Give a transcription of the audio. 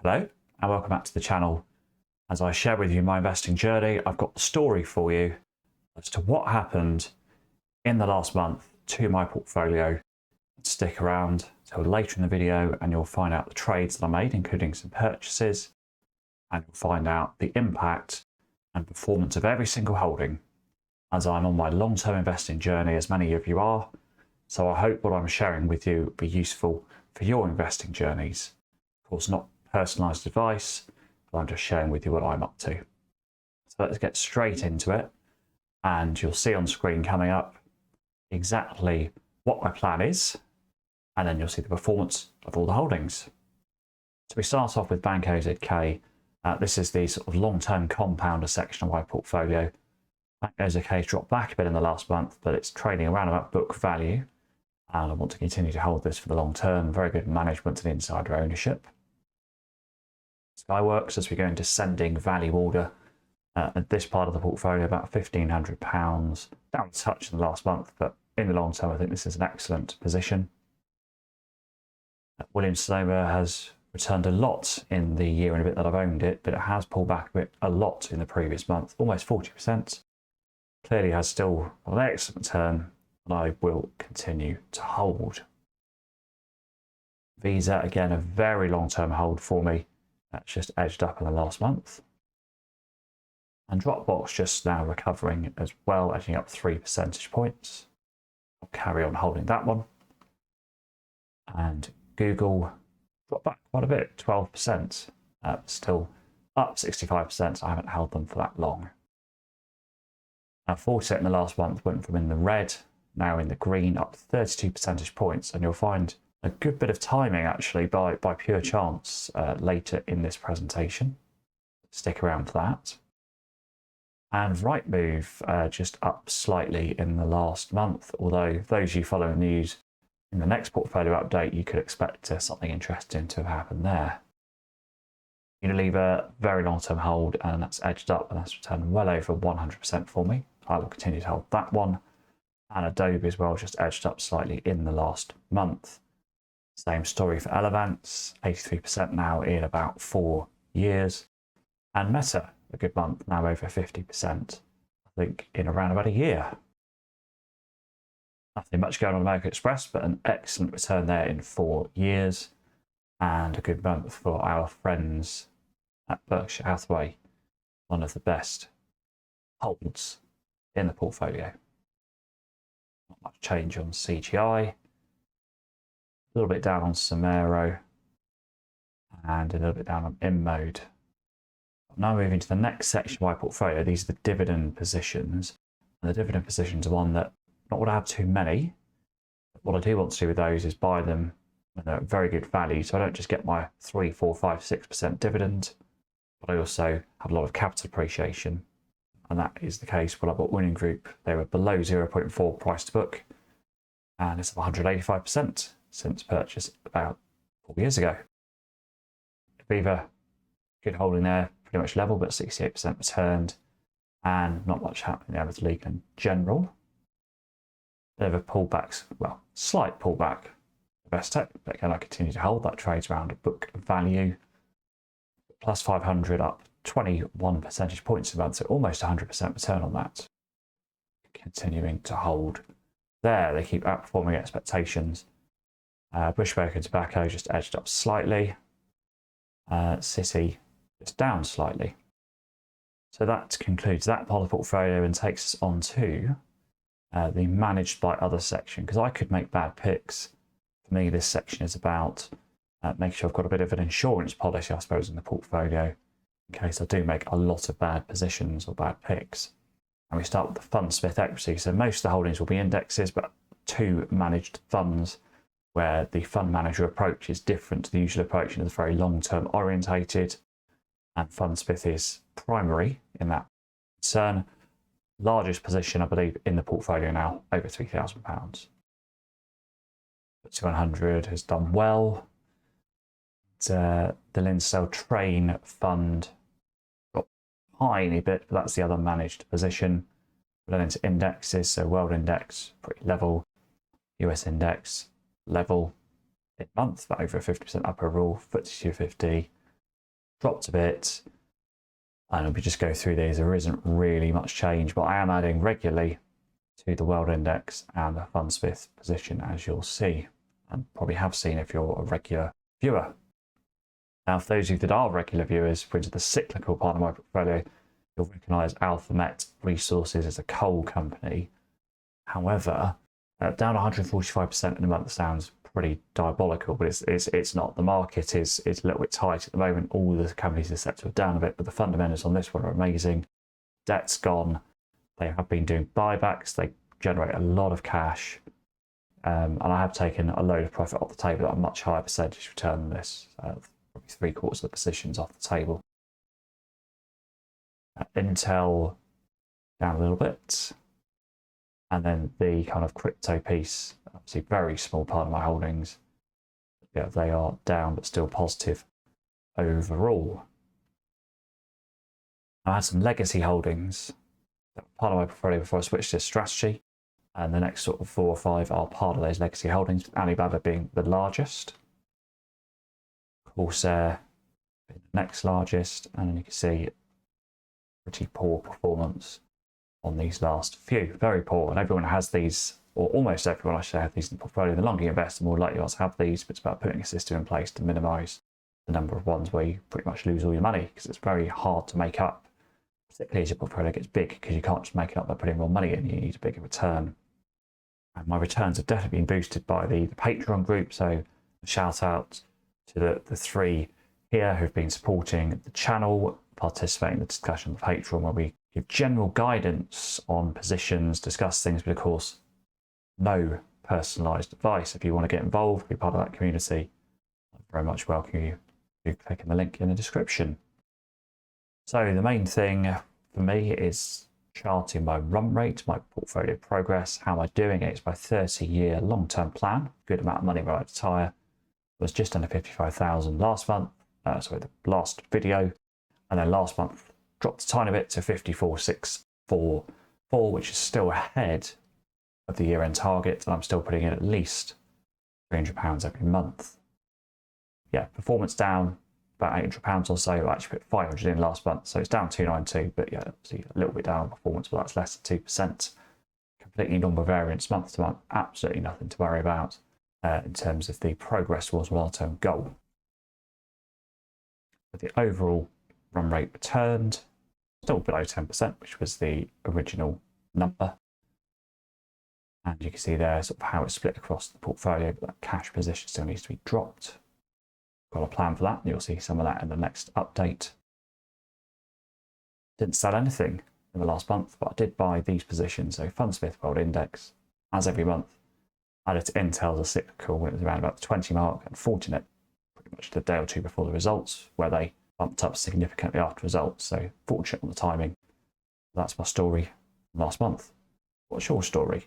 Hello and welcome back to the channel. As I share with you my investing journey, I've got the story for you as to what happened in the last month to my portfolio. Stick around till later in the video and you'll find out the trades that I made, including some purchases, and you'll find out the impact and performance of every single holding as I'm on my long-term investing journey, as many of you are. So I hope what I'm sharing with you will be useful for your investing journeys. Of course, not personalised advice, but I'm just sharing with you what I'm up to. So let's get straight into it, and you'll see on screen coming up exactly what my plan is, and then you'll see the performance of all the holdings. So we start off with Bank OZK. This is the sort of long-term compounder section of my portfolio. Bank OZK dropped back a bit in the last month, but it's trading around about book value, and I want to continue to hold this for the long term. Very good management and insider ownership. Skyworks, as we go in descending value order, at this part of the portfolio, about £1,500, down a touch in the last month, but in the long term, I think this is an excellent position. Williams-Sonoma has returned a lot in the year and a bit that I've owned it, but it has pulled back a lot in the previous month, almost 40%. Clearly has still an excellent return, and I will continue to hold. Visa, again, a very long-term hold for me. That's just edged up in the last month. And Dropbox just now recovering as well, edging up 3 percentage points. I'll carry on holding that one. And Google dropped back quite a bit, 12%. Still up 65%, so I haven't held them for that long. 40% in the last month, went from in the red, now in the green, up 32 percentage points. And you'll find a good bit of timing actually by pure chance later in this presentation. Stick around for that. And Rightmove just up slightly in the last month, although those of you following the news in the next portfolio update, you could expect something interesting to have happened there. Unilever, very long-term hold, and that's edged up and that's returned well over 100% for me. I will continue to hold that one. And Adobe as well, just edged up slightly in the last month. Same story for Elevance, 83% now in about 4 years. And Meta, a good month, now over 50%, I think in around about a year. Nothing much going on American Express, but an excellent return there in 4 years. And a good month for our friends at Berkshire Hathaway, one of the best holds in the portfolio. Not much change on CGI. A little bit down on Somero, and a little bit down on InMode. Now moving to the next section of my portfolio, these are the dividend positions. And the dividend positions are one that not want to have too many. What I do want to do with those is buy them when they're at very good value, so I don't just get my 3, 4, 5, 6% dividend, but I also have a lot of capital appreciation. And that is the case when I bought Winning Group. They were below 0.4 price to book, and it's up 185% since purchase about 4 years ago. Aviva, good holding there, pretty much level, but 68% returned, and not much happening there with Legal & General. Bit of a pullback, well, slight pullback. Investec, but again, I continue to hold that trades around a book value. Plus 500 up 21 percentage points a month, so almost 100% return on that. Continuing to hold there, they keep outperforming expectations. Bushwick and Tobacco just edged up slightly. City just down slightly. So that concludes that part of the portfolio and takes us on to the managed by other section, because I could make bad picks. For me, this section is about making sure I've got a bit of an insurance policy, I suppose, in the portfolio in case I do make a lot of bad positions or bad picks. And we start with the fund Smith equity. So most of the holdings will be indexes, but 2 managed funds where the fund manager approach is different to the usual approach and is very long-term orientated. And Fund Smith is primary in that concern. Largest position, I believe, in the portfolio now, over £3,000. 200 has done well. The Linsell Train Fund got a tiny bit, but that's the other managed position. We're then into indexes, so World Index, pretty level. US Index, level. In month, but over a 50% up overall. FTSE 250 dropped a bit. And if we just go through these, there isn't really much change, but I am adding regularly to the world index and the Fundsmith position, as you'll see, and probably have seen if you're a regular viewer. Now, for those of you that are regular viewers, into the cyclical part of my portfolio, you'll recognise Alphamet Resources as a coal company. However, down 145% in a month sounds pretty diabolical, but it's not. The market is a little bit tight at the moment. All the companies are set to have down a bit, but the fundamentals on this one are amazing. Debt's gone. They have been doing buybacks. They generate a lot of cash. And I have taken a load of profit off the table at a much higher percentage return than this. Probably 3/4 of the positions off the table. Intel down a little bit. And then the kind of crypto piece, obviously very small part of my holdings. Yeah, they are down, but still positive overall. I had some legacy holdings that were part of my portfolio before I switched to strategy. And the next sort of 4 or 5 are part of those legacy holdings, Alibaba being the largest. Corsair being the next largest. And then you can see pretty poor performance on these last few. Very poor. And everyone has these, or almost everyone I should have these in the portfolio. The longer you invest, the more likely you are to have these, but it's about putting a system in place to minimise the number of ones where you pretty much lose all your money, because it's very hard to make up, particularly as your portfolio gets big, because you can't just make it up by putting more money in. You need a bigger return. And my returns have definitely been boosted by the Patreon group. So a shout out to the 3 here who've been supporting the channel, participating in the discussion on the Patreon, where we give general guidance on positions, discuss things, but of course, no personalised advice. If you want to get involved, be part of that community, I very much welcome you to click on the link in the description. So the main thing for me is charting my run rate, my portfolio progress. How am I doing it? It's my 30-year long-term plan. Good amount of money when I retire. It was just under 55,000 last month. The last video, and then last month dropped a tiny bit to 54,644, which is still ahead of the year-end target, and I'm still putting in at least £300 every month. Yeah, performance down about £800 or so. I actually put 500 in last month, so it's down 292, but yeah, obviously a little bit down on performance, but that's less than 2%. Completely normal variance month to month, absolutely nothing to worry about in terms of the progress towards a long-term goal. But the overall run rate returned still below 10%, which was the original number. And you can see there sort of how it's split across the portfolio, but that cash position still needs to be dropped. Got a plan for that. You'll see some of that in the next update. Didn't sell anything in the last month, but I did buy these positions. So Fundsmith World Index, as every month, added to Intel as a cyclical when it was around about the 20 mark, and Fortinet pretty much the day or two before the results, where they bumped up significantly after results. So fortunate on the timing. That's my story last month. What's your story?